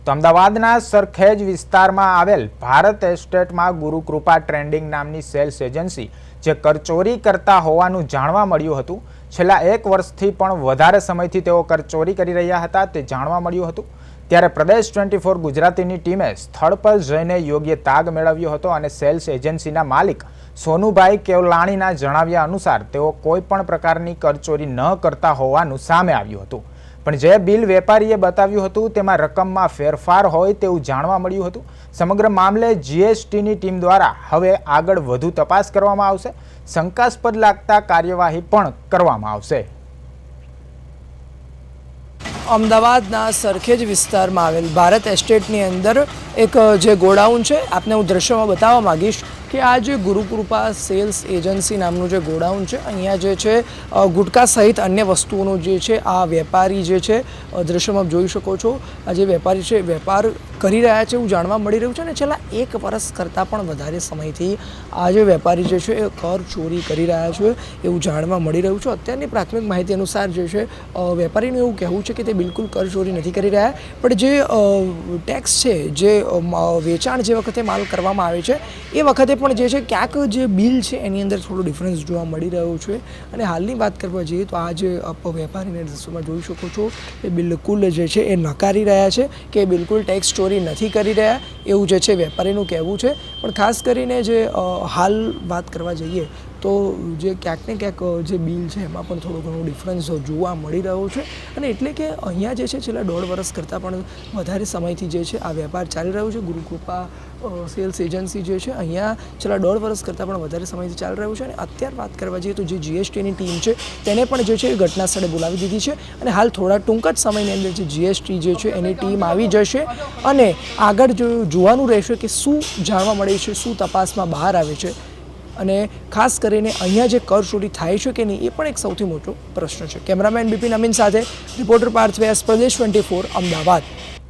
તો અમદાવાદના સરખેજ વિસ્તારમાં આવેલ ભારત એસ્ટેટમાં ગુરુકૃપા ટ્રેડિંગ નામની સેલ્સ એજન્સી જે કરચોરી કરતા હોવાનું જાણવા મળ્યું હતું। છેલ્લા 1 વર્ષથી પણ વધારે સમયથી તેઓ કરચોરી કરી રહ્યા હતા તે જાણવા મળ્યું હતું। ત્યારે પ્રદેશ 24 ગુજરાતીની ટીમે સ્થળ પર જઈને યોગ્ય તાગ મેળવ્યો હતો અને સેલ્સ એજન્સીના માલિક સોનુભાઈ કેવલાણીના જણાવ્યા અનુસાર તેઓ કોઈ પણ પ્રકારની કરચોરી ન કરતા હોવાનું સામે આવ્યું હતું। પણ જે બિલ વેપારીએ બતાવ્યું હતું તેમાં રકમમાં ફેરફાર હોય તેવું જાણવા મળ્યું હતું। સમગ્ર મામલે જીએસટીની ટીમ દ્વારા હવે આગળ વધુ તપાસ કરવામાં આવશે। શંકાસ્પદ લાગતા કાર્યવાહી પણ કરવામાં આવશે। અમદાવાદના સરખેજ વિસ્તારમાં આવેલ ભારત એસ્ટેટની અંદર એક જે ગોડાઉન છે આપને હું દ્રશ્યમાં બતાવવા માંગીશ કે આ જે ગુરુકૃપા સેલ્સ એજન્સી નામનું જે ગોડાઉન છે અહીંયા જે છે ગુટકા સહિત અન્ય વસ્તુઓનો જે છે આ વેપારી જે છે દ્રશ્યમાં જોઈ શકો છો। આ જે વેપારી છે વેપાર કરી રહ્યા છે એવું જાણવા મળી રહ્યું છે અને છેલ્લા 1 વર્ષ કરતાં પણ વધારે સમયથી આ જે વેપારી જે છે એ કર ચોરી કરી રહ્યા છે એવું જાણવા મળી રહ્યું છે। અત્યારની પ્રાથમિક માહિતી અનુસાર જે છે વેપારીનું એવું કહેવું છે કે તે બિલકુલ કર ચોરી નથી કરી રહ્યા, પણ જે ટેક્સ છે જે વેચાણ જે વખતે માલ કરવામાં આવે છે એ વખતે પણ જે છે ક્યાંક જે બિલ છે એની અંદર થોડો ડિફરન્સ જોવા મળી રહ્યો છે। અને હાલની વાત કરવા જઈએ તો આ જે વેપારીને દૃશ્યમાં જોઈ શકો છો એ બિલકુલ જે છે એ નકારી રહ્યા છે કે બિલકુલ ટેક્સ ચોરી નથી કરી રહ્યા એવું જે છે વેપારીનું કહેવું છે। પણ ખાસ કરીને જે હાલ વાત કરવા જઈએ તો જે ક્યાંક ને ક્યાંક જે બિલ છે એમાં પણ થોડો ઘણો ડિફરન્સ જોવા મળી રહ્યો છે। અને એટલે કે અહીંયા જે છે છેલ્લા 1.5 વર્ષ કરતાં પણ વધારે સમયથી જે છે આ વેપાર ચાલી રહ્યો છે। ગુરુકૃપા સેલ્સ એજન્સી જે છે અહીંયા છેલ્લા 1.5 વર્ષ કરતાં પણ વધારે સમયથી ચાલી રહ્યું છે। અને અત્યારે વાત કરવા જઈએ તો જે જીએસટીની ટીમ છે તેને પણ જે છે એ ઘટના સ્થળે બોલાવી દીધી છે અને હાલ થોડા ટૂંક જ સમયની અંદર જે જીએસટી જે છે એની ટીમ આવી જશે અને આગળ જોવાનું રહેશે કે શું જાણવા મળે છે, શું તપાસમાં બહાર આવે છે અને ખાસ કરીને અહીંયા જે કર ચોરી થાય છે કે નહીં એ પણ એક સૌથી મોટો પ્રશ્ન છે। કેમેરામેન બિપિન અમીન સાથે રિપોર્ટર પાર્થ વ્યાસ, પ્રદેશ 24 અમદાવાદ।